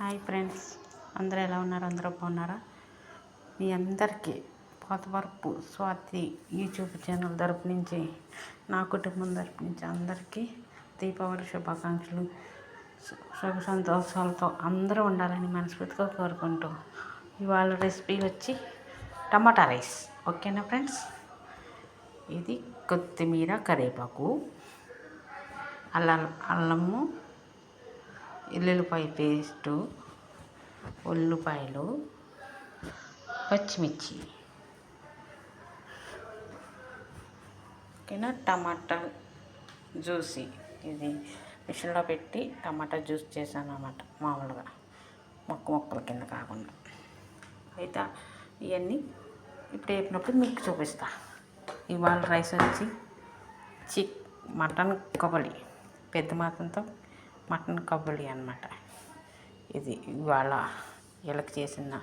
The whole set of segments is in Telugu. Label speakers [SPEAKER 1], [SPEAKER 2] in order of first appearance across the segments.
[SPEAKER 1] హాయ్ ఫ్రెండ్స్, అందరూ ఎలా ఉన్నారు? అందరూ బాగున్నారా? మీ అందరికీ పోతవరపు స్వాతి యూట్యూబ్ ఛానల్ తరపు నుంచి, నా కుటుంబం తరపు నుంచి అందరికీ దీపావళి శుభాకాంక్షలు. సుఖ సంతోషాలతో అందరూ ఉండాలని మనస్ఫూర్తిగా కోరుకుంటూ, ఇవాళ రెసిపీ వచ్చి టమాటా రైస్. ఓకేనా ఫ్రెండ్స్? ఇది కొత్తిమీర, కరివేపాకు, అల్లము, ఎల్లుల్లిపాయ పేస్టు, ఉల్లిపాయలు, పచ్చిమిర్చి, ఓకేనా. టమాటా జ్యూసీ, ఇది మిషన్లో పెట్టి టమాటా జ్యూస్ చేశాను అన్నమాట, మామూలుగా మొక్కల కింద కాకుండా. అయితే ఇవన్నీ ఇప్పుడు వేపినప్పుడు మీకు చూపిస్తా. ఇవాళ రైస్ వచ్చి మటన్ కబలి, పెద్ద మాతంతో మటన్ కబలి అన్నమాట. ఇది ఇవాళ వీళ్ళకి చేసిన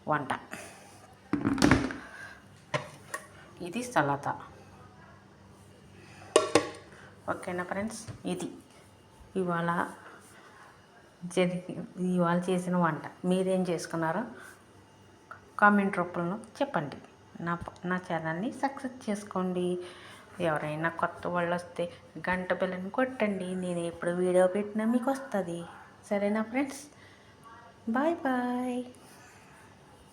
[SPEAKER 1] వంట. ఇది సలాతా. ఓకేనా ఫ్రెండ్స్? ఇది ఇవాళ చేసిన వంట. మీరేం చేసుకున్నారో కామెంట్ రూపంలో చెప్పండి. నా ఛానల్ని సక్సెస్ చేసుకోండి. ఎవరైనా కొత్త వాళ్ళు వస్తే గంట బెల్లని కొట్టండి. నేను ఎప్పుడు వీడియో పెట్టినా మీకు వస్తుంది. సరేనా ఫ్రెండ్స్? Bye bye.